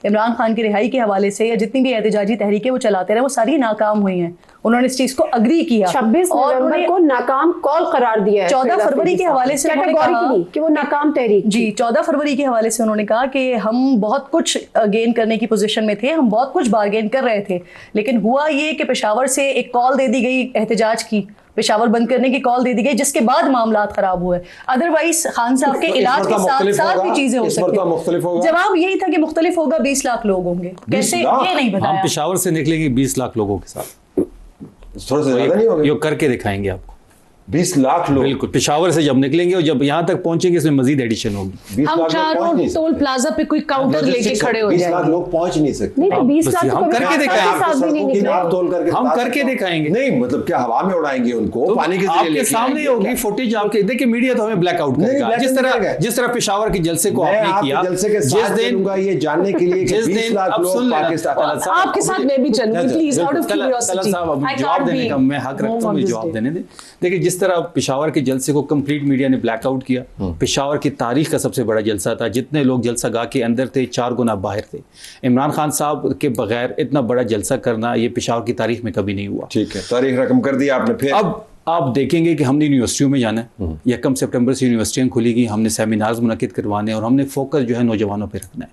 इमरान खान की रिहाई के हवाले से या जितनी भी एहतजाजी तहरीकें वो चलाते रहे वो सारी नाकाम हुई हैं। उन्होंने इस चीज को अग्री किया, 26 नवंबर को नाकाम कॉल करार दिया है। 14 फरवरी के हवाले से उन्होंने कहा कि वो नाकाम तहरीक जी, 14 फरवरी के हवाले से उन्होंने कहा कि हम बहुत कुछ गेन करने की पोजीशन में थे, हम बहुत कुछ बारगेन कर रहे थे, लेकिन हुआ ये कि पेशावर से एक कॉल दे दी गई एहतजाज की, पेशावर बंद करने की कॉल दे दी गई, जिसके बाद मामला खराब हुए। अदरवाइज खान साहब के इलाज के साथ साथ भी चीजें हो सकती हैं। जवाब यही था कि मुख्तलिफ होगा, 20 लाख लोग होंगे। कैसे ये नहीं बताया। हम पेशावर से निकलेंगे 20 लाख लोगों के साथ, थोड़ा सा ज्यादा नहीं होगा, ये करके दिखाएंगे आपको। 20 लाख लोग बिल्कुल, पेशावर से जब निकलेंगे और जब यहाँ तक पहुंचेंगे इसमें मजीद एडिशन होगी। हम चारों टोल प्लाजा पे कोई काउंटर लेके खड़े हो जाएंगे। 20 लाख लोग पहुंच नहीं सकते। नहीं, 20 लाख हम करके दिखाएंगे, हम करके दिखाएंगे। नहीं मतलब क्या हवा में उड़ाएंगे उनको, पानी के आपके सामने होगी फुटेज आपके। देखिए मीडिया तो हमें ब्लैकआउट करेगा, जिस तरह पेशावर के जलसे को आपने किया, जलसे के साथ चलूंगा ये जानने के लिए कि 20 लाख लोग पाकिस्तान। आपके साथ मैं भी चलूंगी प्लीज, आउट ऑफ क्यूरियोसिटी। जवाब देने का मैं हक रखता हूँ, जवाब देने दे। देखिए जिस तरह पेशावर के जलसे को कंप्लीट मीडिया ने ब्लैकआउट किया, पेशावर की तारीख का सबसे बड़ा जलसा था, जितने लोग जलसा गाह के अंदर थे 4 गुना बाहर थे। इमरान खान साहब के बगैर इतना बड़ा जलसा करना ये पेशावर की तारीख में कभी नहीं हुआ। ठीक है, तारीख रकम कर दी आपने। फिर अब आप देखेंगे कि हमने यूनिवर्सिटियों में जाना है, 1 सितंबर से यूनिवर्सिटियाँ खुलेगी, हमने सेमिनार्स मुनक़िद करवाने और हमने फोकस जो है नौजवानों पे रखना है।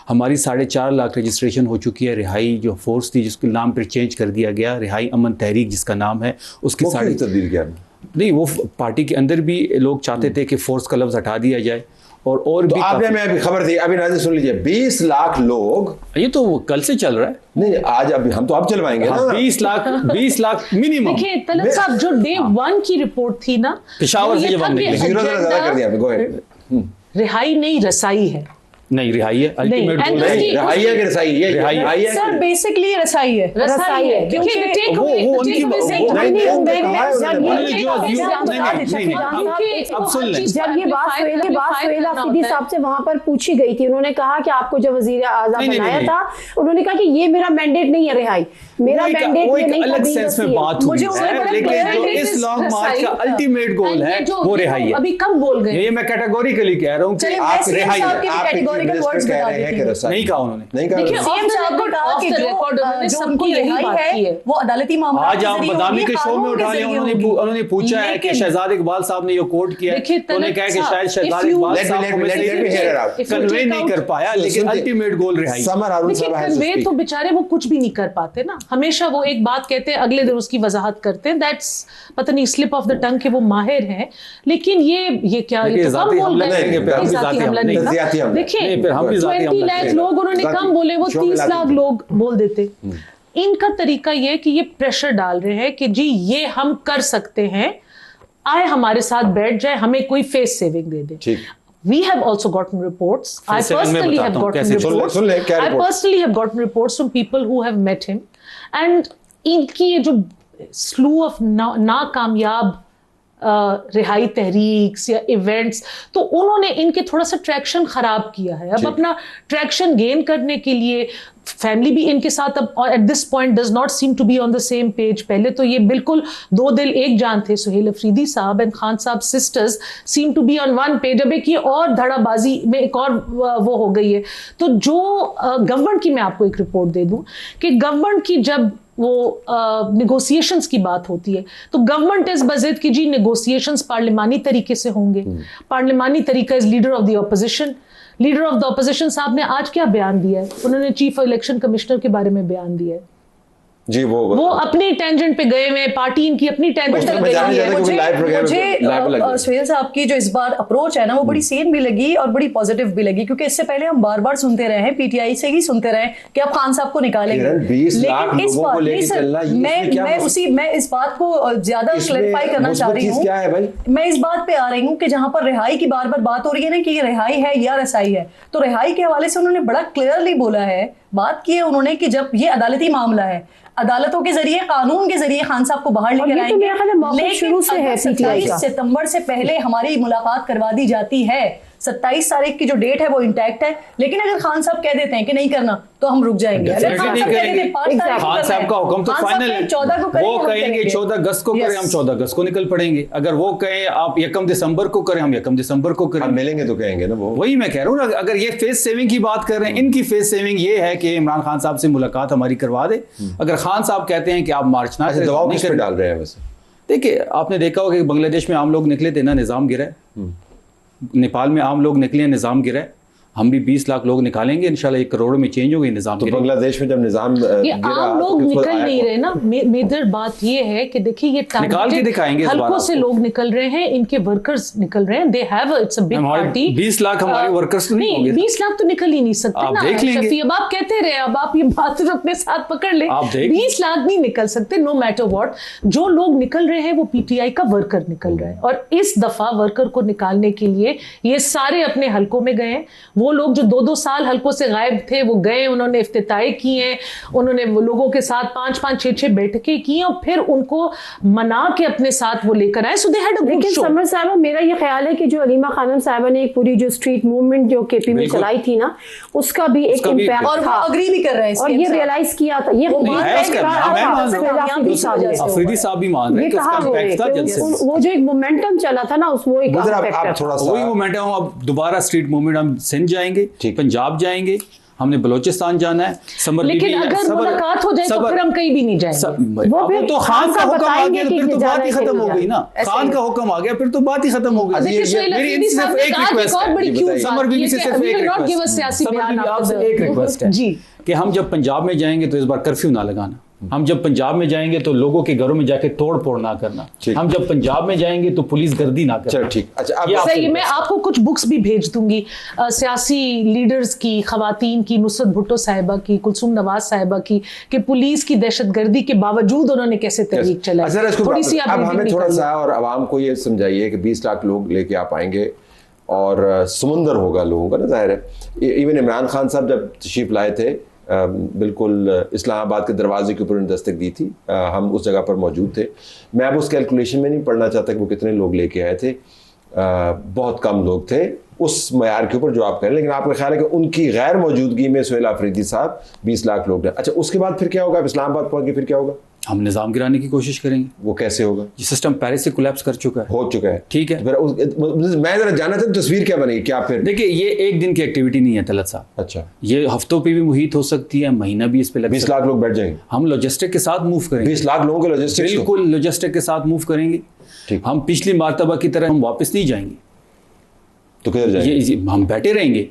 हमारी 4.5 लाख रजिस्ट्रेशन हो चुकी है। रिहाई जो फोर्स थी जिसके नाम पर चेंज कर दिया गया, रिहाई अमन तहरीक जिसका नाम है, उसकी सारी तब्दील किया नहीं, वो पार्टी के अंदर भी लोग चाहते थे कि फोर्स का लफ्ज हटा दिया जाए और तो भी आपने मैं अभी खबर थी, अभी नाज़िर सुन लीजिए, 20 लाख लोग, ये तो कल से चल रहा है। नहीं आज अभी हम तो अब चलवाएंगे ना। 20 लाख मिनिमम। देखिए तलब साहब, जो डे 1 की रिपोर्ट थी ना पेशावर से जब हम निकले, रिहाई नहीं रसाई है। नहीं रिहाई है, अल्टीमेट गोल नहीं रिहाई है कि रसाई है? रिहाई है सर, बेसिकली रसाई है, रसाई है क्योंकि वो उनकी अब सुन लें, जब ये बात सुहेल अफरीदी साहब से वहां पर पूछी गई थी, उन्होंने कहा कि आपको जब वजीर आज़म बनाया था, उन्होंने कहा कि ये मेरा मैंडेट नहीं है रिहाई, मेरा मैंडेट ये नहीं, अलग सेंस में बात हुई है, लेकिन जो इस लॉन्ग मार्च का अल्टीमेट गोल है वो रिहाई है। अभी कब बोल गए? ये मैं कैटेगोरिकली कह रहा हूँ कि आप रिहाई है। नहीं कहा उन्होंने, नहीं कहा। देखिए ऑफ द रिकॉर्ड उन्होंने सबको यही बात की है, वो अदालती मामला आज आप बदामी के शो में उठा लिया। उन्होंने पूछा है कि शहजाद इकबाल साहब ने ये कोट किया, उन्होंने कहा कि शायद शहजाद इकबाल साहब कन्वे नहीं कर पाया, लेकिन अल्टीमेट गोल रिहाई। कन्वे तो बेचारे वो कुछ भी नहीं कर पाते ना, हमेशा वो एक बात कहते हैं अगले दिन उसकी वजाहत करते हैं। दैट्स पता नहीं स्लिप ऑफ द टंग के वो माहिर हैं, लेकिन ये क्या ये तो कम बोल रहे हैं। देखिए 20 लाख लोग उन्होंने कम बोले, वो 30 लाख लोग बोल देते। इनका तरीका ये कि ये प्रेशर डाल रहे हैं कि जी ये हम कर सकते हैं, आए हमारे साथ बैठ जाए, हमें कोई face saving they they. We have also gotten reports. I personally have gotten reports from people who have met him, and इनकी ये जो स्लू ऑफ नाकामयाब रिहाई तहरीक या इवेंट्स, तो उन्होंने इनके थोड़ा सा ट्रैक्शन खराब किया है। अब अपना ट्रैक्शन गेन करने के लिए फैमिली भी इनके साथ अब at this point does not seem to be on the same page. पहले तो ये बिल्कुल 2 दिल एक जान थे, सुहेल अफरीदी साहब एंड खान साहब sisters seem to be on one page. अब एक ये और धड़ाबाजी में एक और वो हो गई है। तो जो गवर्नमेंट की मैं आपको एक रिपोर्ट दे दूं कि गवर्नमेंट की जब वो निगोसिएशंस की बात होती है तो गवर्नमेंट इज बजिद कि जी निगोसिएशंस पार्लिमानी तरीके से होंगे। पार्लिमानी तरीका is leader of the opposition. Leader of the opposition साहब ने आज क्या बयान दिया है? उन्होंने चीफ इलेक्शन कमिश्नर के बारे में बयान दिया है जी। वो अपनी टेंजेंट पे गए हुए, पार्टी इनकी अपनी टेंजेंट पे गई है। मुझे सुहेल साहब की जो इस बार अप्रोच है ना वो बड़ी सेन भी लगी और बड़ी पॉजिटिव भी लगी, क्योंकि इससे पहले हम बार-बार सुनते रहे हैं, पीटीआई से ही सुनते रहे कि आप खान साहब को निकालेंगे, लेकिन इस बार मैं इस बात को ज्यादा क्लैरिफाई करना चाह रही हूँ। मैं इस बात पे आ रही हूँ कि जहां पर रिहाई की बार-बार बात हो रही है ना कि ये रिहाई है या रसाई है, तो रिहाई के हवाले से उन्होंने बड़ा क्लियरली बोला है, बात की है उन्होंने कि जब ये अदालती मामला है, अदालतों के जरिए, कानून के जरिए खान साहब को बाहर लेकर आएंगे, लेकिन शुरू से है 27 सितंबर से पहले हमारी मुलाकात करवा दी जाती है, 27 तारीख की जो डेट है वो इंटैक्ट है, लेकिन अगर खान साहब कह देते हैं कि नहीं करना तो हम रुक जाएंगे। अगर खान साहब कह देते हैं 5 तारीख को खान साहब का हुक्म तो फाइनल है, 14 को करें, वो कहेंगे 14 अगस्त को करें, हम 14 अगस्त को निकल पड़ेंगे। अगर वो कहें आप 1 दिसंबर को करें, हम 1 दिसंबर को करें। मिलेंगे तो कहेंगे ना, वो वही मैं कह रहा हूँ। अगर ये फेस सेविंग की बात कर रहे हैं, इनकी फेस सेविंग ये है कि इमरान खान साहब से मुलाकात हमारी करवा दे। अगर खान साहब कहते हैं कि आप मार्च ना करें, दबाव किस पे डाल रहे हैं वैसे? देखिए, आपने देखा होगा कि बांग्लादेश में आम लोग निकले थे ना, निज़ाम गिरा है। नेपाल में आम लोग निकले, निज़ाम गिरा है। हम भी 20 लाख लोग निकालेंगे इंशाल्लाह, 1 करोड़ में चेंज होगी निजाम। तो बांग्लादेश में जब निजाम ये आम लोग निकल नहीं रहे ना, मेजर बात ये है कि देखिए ये निकाल के दिखाएंगे, हल्कों से लोग निकल रहे हैं, इनके वर्कर्स निकल रहे हैं, they have it's a big party. 20 lakh हमारे वर्कर्स तो नहीं होंगे, 20 लाख तो निकल ही नहीं सकते ना शफी। अब आप कहते रहे, अब आप ये बात अपने साथ पकड़ ले, 20 लाख नहीं निकल सकते नो मैटर व्हाट। जो लोग निकल रहे हैं वो पीटीआई का वर्कर निकल रहे हैं, और इस दफा वर्कर को निकालने के लिए ये सारे अपने हल्कों में गए हैं। वो लोग जो 2-2 साल हल्कों से गायब थे, वो गए, उन्होंने इफ्तिताई की हैं, उन्होंने लोगों के साथ 5-5, 6-6 बैठकें की और फिर उनको मना के अपने साथ वो लेकर आए। So they had a good show. Samar साहब, मेरा ये ख्याल है कि जो अलीमा खानम साहबा ने एक पूरी जो स्ट्रीट मूवमेंट जो केपी में चलाई थी ना, उसका भी एक इम्पैक्ट और वो अग्री भी कर रहे हैं, और ये रियलाइज किया था, ये अफरीदी साहब भी मान रहे हैं कि उसका इम्पैक्ट था जल्द से। वो जो एक मोमेंटम चला था ना, वो एक वही मोमेंटम। अब दोबारा स्ट्रीट मूवमेंट, हम सिंध जाएंगे, पंजाब जाएंगे, हमने बलोचिस्तान जाना है, समर लेकिन अगर मुलाकात हो जाए तो फिर हम कहीं भी नहीं जाएंगे। वो तो खान का हुक्म आ गया, फिर तो बात ही खत्म हो गई ना। खान का हुक्म आ गया, फिर तो बात ही खत्म हो गई। मेरी इनसे सिर्फ एक रिक्वेस्ट है, समर बीबी से सिर्फ एक रिक्वेस्ट है जी, कि हम जब पंजाब में जाएंगे तो इस बार कर्फ्यू ना लगाना। हम जब पंजाब में जाएंगे तो लोगों के घरों में जाके तोड़ फोड़ ना करना। हम जब पंजाब में जाएंगे तो पुलिस गर्दी ना करना। ठीक, अच्छा सही। मैं आपको कुछ बुक्स भी भेज दूंगी सियासी लीडर्स की, खवातीन की, नुसरत भुट्टो साहिबा की, कुलसूम नवाज साहिबा की, कि पुलिस की दहशतगर्दी के बावजूद उन्होंने कैसे तहरीक चलाई। थोड़ी सी अब हमें थोड़ा सा और आवाम को ये समझाइए कि 20 लाख लोग लेके आप आएंगे और समुंदर होगा लोगों का ना, जाहिर है। इवन इमरान खान साहब जब तशरीफ लाए थे, बिल्कुल इस्लामाबाद के दरवाजे के ऊपर उन्होंने दस्तक दी थी, हम उस जगह पर मौजूद थे। मैं अब उस कैलकुलेशन में नहीं पढ़ना चाहता कि वो कितने लोग लेके आए थे, बहुत कम लोग थे उस मयार के ऊपर जो आप कह रहे हैं। लेकिन आपका ख्याल है कि उनकी गैर मौजूदगी में सुहेल अफरीदी साहब 20 लाख लोग हैं। अच्छा, उसके बाद फिर क्या होगा? इस्लामाबाद पहुंच के फिर क्या होगा? हम निजाम गिराने की कोशिश करेंगे। वो कैसे होगा? ये सिस्टम पेरिस से कोलैप्स कर चुका है, हो चुका है। ठीक है, मैं जरा जानना चाहता हूं तस्वीर क्या बनेगी, क्या फिर? देखिए, ये एक दिन की एक्टिविटी नहीं है तलत साहब। अच्छा, ये हफ्तों पे भी मुहित हो सकती है, महीना भी इस पे लग 20 लाख लोग बैठ जाएंगे। हम लॉजिस्टिक के साथ मूव करेंगे, 20 लाख लोगों के लॉजिस्टिक, बिल्कुल लॉजिस्टिक के साथ मूव करेंगे। ठीक, हम पिछली मर्तबा की तरह हम वापस नहीं जाएंगे। तो किधर जाएंगे? हम बैठे रहेंगे।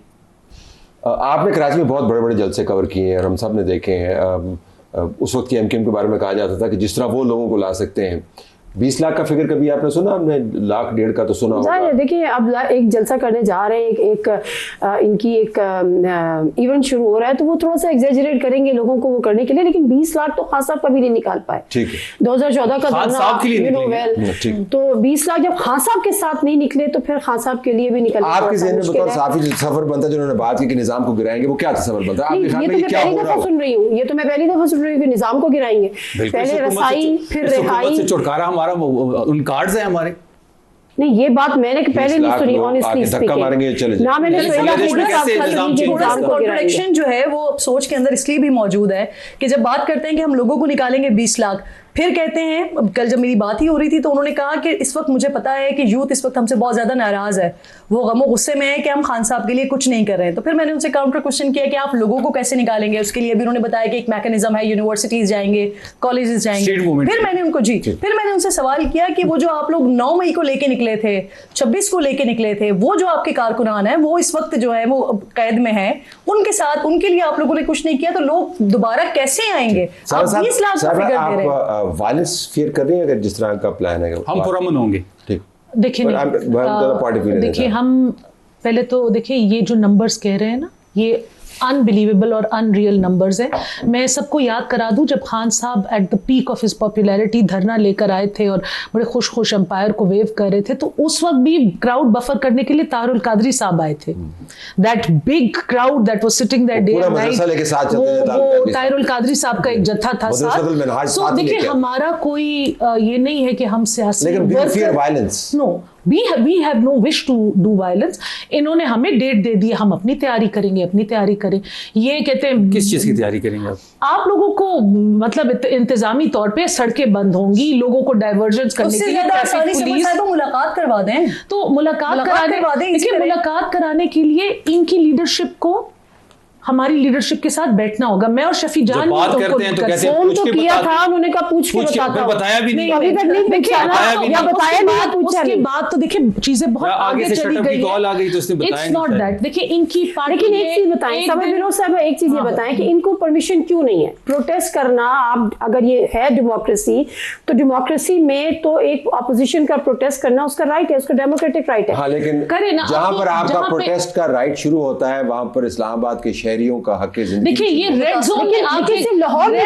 आपने कराची में बहुत बड़े बड़े जलसे कवर किए हैं और हम सब ने देखे हैं। उस वक्त की एमकेएम के बारे में कहा जाता था कि जिस तरह वो लोगों को ला सकते हैं। 20 लाख का फिगर कभी आपने सुना? हमने 1.5 लाख का तो सुना होगा। देखिए, अब एक जलसा करने जा रहे हैं, इनकी एक इवेंट शुरू हो रहा है, तो वो थोड़ा सा एग्जेजरेट करेंगे लोगों को वो करने के लिए, लेकिन 20 लाख तो खान साहब कभी नहीं निकाल पाए। ठीक है, 2014 का तो 20 लाख जब खान साहब के साथ नहीं निकले तो फिर खान साहब के लिए भी निकल। आपके ज़हन में बताओ, साफी सफर बनता है जिन्होंने बात की कि निजाम को गिराएंगे, वो क्या सफर बनता है? ये तो मैं पहली दफा सुन रही हूँ, ये तो मैं पहली दफा सुन रही हूँ कि निजाम को गिराएंगे। पहले रसाई, फिर रिहाई, छुटकारा हमारा उन कार्ड्स हैं हमारे। नहीं, ये बात मैंने पहले नहीं सुनी, ऑनेस्टली स्पीकिंग। ना मैंने कॉन्ट्रडिक्शन जो है वो सोच के अंदर इसलिए भी मौजूद है कि जब बात करते हैं कि हम लोगों को निकालेंगे 20 लाख, फिर कहते हैं, कल जब मेरी बात ही हो रही थी तो उन्होंने कहा कि इस वक्त मुझे पता है कि यूथ इस वक्त हमसे बहुत ज्यादा नाराज है, वो गमो गुस्से में है कि हम खान साहब के लिए कुछ नहीं कर रहे हैं। तो फिर मैंने उनसे काउंटर क्वेश्चन किया कि आप लोगों को कैसे निकालेंगे? उसके लिए भी उन्होंने बताया कि एक मैकेनिज्म है, यूनिवर्सिटीज जाएंगे, कॉलेजेस जाएंगे। फिर मैंने उनको फिर मैंने उनसे सवाल किया कि वो जो आप लोग 9 मई को लेके निकले थे, 26 को लेके निकले थे, वो जो आपके कारकुनान है वो इस वक्त जो है वो कैद में है, उनके साथ उनके लिए आप लोगों ने कुछ नहीं किया, तो लोग दोबारा कैसे आएंगे? आप 20 लाख का फिगर दे रहे हैं। वायलेंस फियर कर रही है अगर जिस तरह का प्लान है, हम पुरअमन होंगे। ठीक, देखिए, हम पहले तो देखिए ये जो नंबर्स कह रहे हैं ना, ये अनबिलीवेबल और अनरियल नंबर्स है। मैं सबको याद करा दूं, जब खान साहब at the peak of his popularity धरना लेकर आए थे और बड़े खुश एम्पायर को वेव कर रहे थे, तो उस वक्त भी क्राउड बफर करने के लिए तारुल कादरी साहब आए थे। That big crowd that was sitting that day and night, वो तारुल कादरी साहब का एक जत्था था साथ। सो देखिए, हमारा कोई ये नहीं है कि हम सियासी no, we have no wish to do violence. इन्होंने हमें डेट दे दी, हम अपनी तैयारी करेंगे, अपनी तैयारी करें। ये कहते हैं किस चीज की तैयारी करेंगे आप लोगों को, मतलब इंतजामी तौर पे सड़कें बंद होंगी, लोगों को डाइवर्जन करने के लिए ट्रैफिक पुलिस, तो मुलाकात करवा दें, तो मुलाकात कराने के लिए इनकी लीडरशिप को, हमारी लीडरशिप के साथ बैठना होगा। मैं और शफी जान बात करते हैं तो कैसे फोन तो किया था, उन्होंने कहा पूछ के बताया भी नहीं, अभी तक नहीं पूछा या बताया नहीं, पूछा उसके बाद तो देखिए चीजें बहुत आगे चली गई, कॉल आ गई तो उसने बताया। It's not that. देखिए इनकी पार्टी, लेकिन एक चीज बताएं समर विनोद साहब, एक चीज ये बताएं कि इनको परमिशन क्यों नहीं है प्रोटेस्ट करना? आप अगर ये है डेमोक्रेसी, तो डेमोक्रेसी में तो एक अपोजिशन का प्रोटेस्ट करना उसका राइट है, उसका डेमोक्रेटिक राइट है। हाँ, लेकिन जहां पर आपका प्रोटेस्ट का राइट शुरू होता है वहां पर इस्लामाबाद के शहरियों का हक है। देखिए ये रेड जोन में आके लाहौर में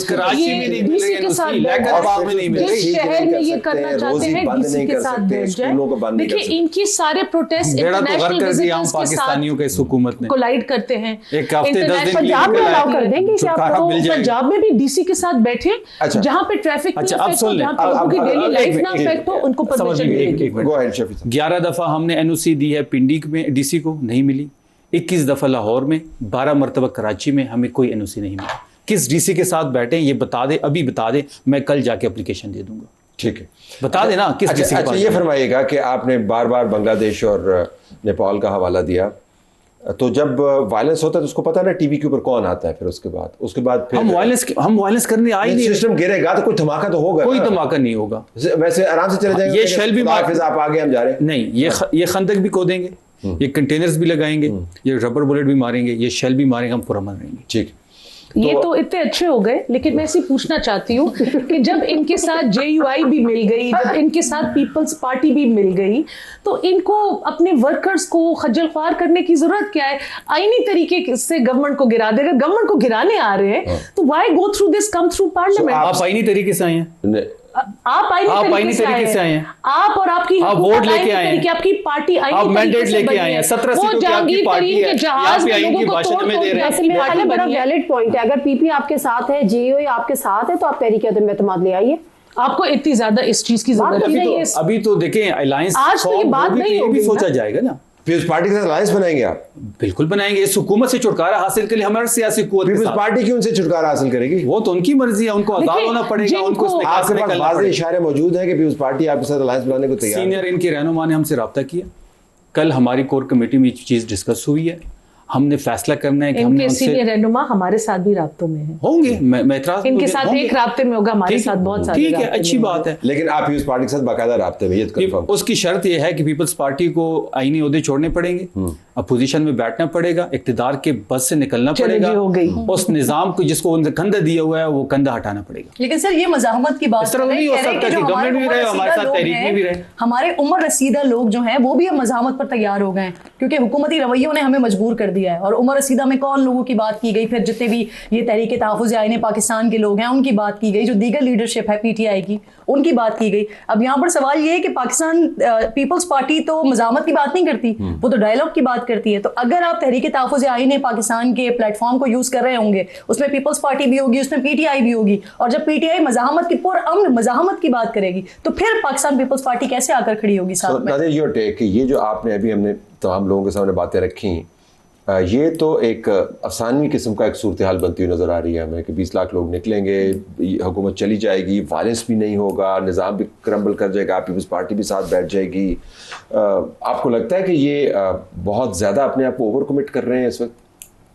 कराची में नहीं मिल रही, जिस शहर में ये करना चाहते हैं डीसी के साथ बैठ जाए। देखिए इनकी सारे प्रोटेस्ट इंटरनेशनल विजिटर्स के पाकिस्तानियों के हुकूमत ने कोलाइड करते हैं। एक हफ्ते 10 दिन पंजाब में अलाउ कर देंगे क्या? पंजाब में भी डीसी के साथ बैठे, जहां पे ट्रैफिक की डेली लाइफ ना अफेक्ट हो, उनको परमिशन मिलेगी। 11 दफा हमने एनओसी दी है पिंडी में डीसी को, नहीं मिली। 21 दफा लाहौर में, 12 मरतबा कराची में, हमें कोई एनओसी नहीं मिला। किस डीसी के साथ बैठे ये बता दे, अभी बता दे, मैं कल जाके एप्लीकेशन दे दूंगा। ठीक है, बता देना किस डीसी के पास। ये फरमाइएगा कि आपने बार बार बांग्लादेश और नेपाल का हवाला दिया, तो जब वायलेंस होता है तो उसको पता ना टीवी के ऊपर कौन आता है, फिर उसके बाद फिर हम वायलेंस करने आए नहीं। सिस्टम गिरेगा तो कोई धमाका तो होगा, कोई धमाका नहीं होगा, वैसे आराम से चले जाएंगे। ये शेल भी आप आगे, हम जा रहे हैं नहीं, ये खंदक भी खोदेंगे, ये कंटेनर्स भी लगाएंगे, ये रबर बुलेट भी मारेंगे, ये शेल भी मारेंगे, हम पूरा मारेंगे। ठीक, ये तो इतने अच्छे हो गए, लेकिन मैं ऐसे पूछना चाहती हूँ कि जब इनके साथ JUI भी मिल गई, जब इनके साथ पीपल्स पार्टी भी मिल गई, तो इनको अपने वर्कर्स को खज्जल ख्वार करने की जरूरत क्या है? आईनी तरीके से गवर्नमेंट को गिरा देगा। गवर्नमेंट को गिराने आ रहे हैं तो why go through this, come through parliament. आप आईनी तरीके से आए हैं, आप आईनी तरीके से आए हैं, आप और आपकी वोट लेके आए हैं, आपकी पार्टी आप मैंडेट लेके आए हैं। 17 सीटों की आपकी पार्टी है, जहाज में लोगों को भाषण में दे रहे हैं। बड़ा वैलिड पॉइंट है, अगर PP आपके साथ है, JUI आपके साथ है, तो आप तहरीक एतमाद ले आइए। आपको इतनी ज्यादा इस चीज की जरूरत नहीं है। अभी तो देखें अलायंस आज तो ये बात नहीं होगी, सोचा जाएगा ना। पीपल्स पार्टी के साथ अलायंस बनाएंगे आप? बिल्कुल बनाएंगे। इस हुकूमत से छुटकारा हासिल के लिए हमारे सियासी कुव्वत, पीपल्स पार्टी क्यों उनसे छुटकारा हासिल करेगी? वो तो उनकी मर्जी है, उनको आजाद होना पड़ेगा, उनको आपके पास वाज़ेह इशारे मौजूद हैं कि पीपल्स पार्टी आपके साथ अलायंस बनाने को तैयार है। सीनियर इनके रहनुमा ने हमसे रब्ता किया, कल हमारी कोर कमेटी में चीज डिस्कस हुई है, हमने फैसला करना है कि इनके सीनियर रहनुमा हमारे साथ भी राब्तों में हैं। होंगे, मैं इतराज इनके साथ एक राब्ते में होगा, हमारे साथ बहुत सारे। ठीक है, अच्छी बात है, लेकिन आप पीपल्स पार्टी के साथ बाकायदा राब्ते में, ये कंफर्म। उसकी शर्त यह है कि पीपल्स पार्टी को आईनी ओहदे छोड़ने पड़ेंगे, अपोजिशन में बैठना पड़ेगा, इक्तिदार के बस से निकलना पड़ेगा, उस निजाम को जिसको उन्होंने कंधा दिया हुआ है वो कंधा हटाना पड़ेगा। लेकिन सर ये मज़ाहमत की बात इस तरह नहीं हो सकता कि गवर्नमेंट भी रहे हमारे साथ, तहरीक में भी रहे। हमारे उम्र रसीदा लोग जो हैं वो भी अब मज़ाहमत पर तैयार हो गए हैं, क्योंकि हुकूमती रवैयों ने हमें मजबूर कर दिया है। और उम्र रसीदा में कौन लोगों की बात की गई, फिर जितने भी ये तहरीक तहफ़्फ़ुज़ आईन पाकिस्तान के लोग हैं उनकी बात की गई, जो दीगर लीडरशिप है PTI की उनकी बात की गई। अब यहाँ पर सवाल ये है कि पाकिस्तान पीपल्स पार्टी तो मज़ाहमत की बात नहीं करती, वो तो डायलॉग की बात करती है। तो अगर आप तहरीक तहफ़्फ़ुज़ आईन पाकिस्तान के प्लेटफॉर्म को यूज कर रहे होंगे, उसमें पीपल्स पार्टी भी होगी, उसमें PTI भी होगी, और जब PTI मज़ाहमत की पुरअमन मज़ाहमत की बात करेगी तो फिर पाकिस्तान पीपल्स पार्टी कैसे आकर खड़ी होगी साथ में? योर टेक, ये जो आपने अभी हमने तमाम लोगों के सामने बातें रखी, ये तो एक अफसानी किस्म का एक सूरत हाल बनती हुई नज़र आ रही है हमें कि 20 लाख लोग निकलेंगे, हुकूमत चली जाएगी, वायलेंस भी नहीं होगा, निज़ाम भी क्रम्बल कर जाएगा, पीपल्स पार्टी भी साथ बैठ जाएगी। आपको लगता है कि ये बहुत ज़्यादा अपने आप को ओवर कमिट कर रहे हैं इस वक्त?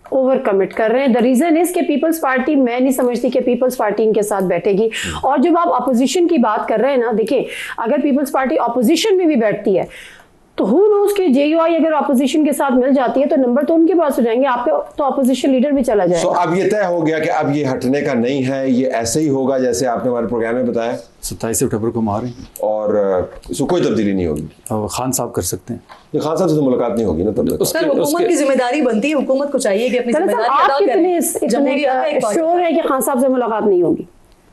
ओवर कमिट कर रहे हैं। द रीजन इज कि पीपल्स पार्टी, मैं नहीं समझती कि पीपल्स पार्टी इनके साथ बैठेगी। और जब आप अपोजिशन की बात कर रहे हैं ना, देखिए अगर पीपल्स पार्टी अपोजिशन में भी बैठती है तो हु नोज कि JUI अगर अपोजिशन के साथ मिल जाती है तो नंबर तो उनके पास हो जाएंगे, आपके तो अपोजिशन लीडर भी चला जाएगा। अब ये तय हो गया कि अब ये हटने का नहीं है, ये ऐसे ही होगा जैसे आपने हमारे प्रोग्राम में बताया। 27 अक्टूबर को मारें और इसको कोई तब्दीली नहीं होगी। खान साहब कर सकते हैं, खान साहब से तो मुलाकात नहीं होगी ना तब तक। सर हुकूमत की जिम्मेदारी बनती है, हुकूमत को चाहिए कि अपनी जिम्मेदारी अदा करे। श्योर है कि खान साहब से मुलाकात नहीं होगी?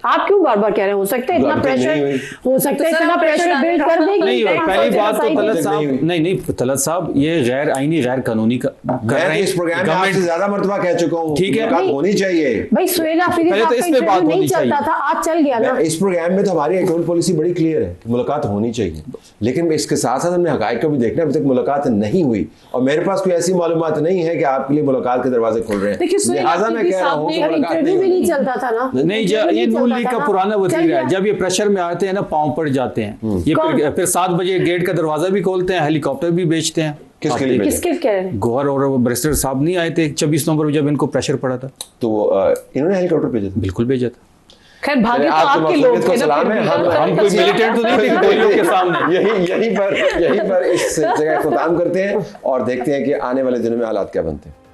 आप क्यों बार बार कह रहे हैं? हो सकता है इतना प्रेशर, हो सकता है इतना प्रेशर बिल्ड कर देगी। नहीं, पहली बात तो तलत साहब नहीं तलत साहब, ये गैर आईनी गैर कानूनी कर रहे हैं। इस प्रोग्राम में आपसे ज्यादा मर्तबा कह चुका हूँ, ठीक है, मुलाकात होनी चाहिए भाई। सुहेल आफरीदी पहले तो साहब इसमें का बात इंटरव्यू नहीं होनी चाहिए। चलता था, आज चल गया ना। इस प्रोग्राम में तो हमारी अकाउंट पॉलिसी बड़ी क्लियर है, मुलाकात होनी चाहिए, लेकिन इसके साथ साथ हमने हकायक को भी देखना। अभी तक मुलाकात नहीं हुई और मेरे पास कोई ऐसी मालूमात नहीं है कि आपके लिए मुलाकात के दरवाजे खुल रहे हैं। लिहाजा मैं कह रहा हूँ इंटरव्यू भी नहीं चलता था ना। नहीं, ये नून लीग का पुराना वतीरा है। जब ये प्रेशर में आते हैं ना, पांव पड़ जाते हैं। ये फिर 7 बजे गेट का दरवाजा भी खोलते हैं, हेलीकॉप्टर भी बेचते हैं। किसके लिए? किसके कह रहे हैं? गौहर और बैरिस्टर साहब नहीं आए थे 26 नवंबर जब इनको प्रेशर पड़ा था, तो इन्होंने हेलीकॉप्टर भेजा था? बिल्कुल भेजा था। खैर भाग्य तो आपके लोग थे ना, सलाम है। हम कोई मिलिटेंट तो नहीं थे गोलियों के सामने। यहीं पर इस जगह इख्तिताम करते हैं और देखते हैं कि आने वाले दिनों में हालात क्या बनते हैं।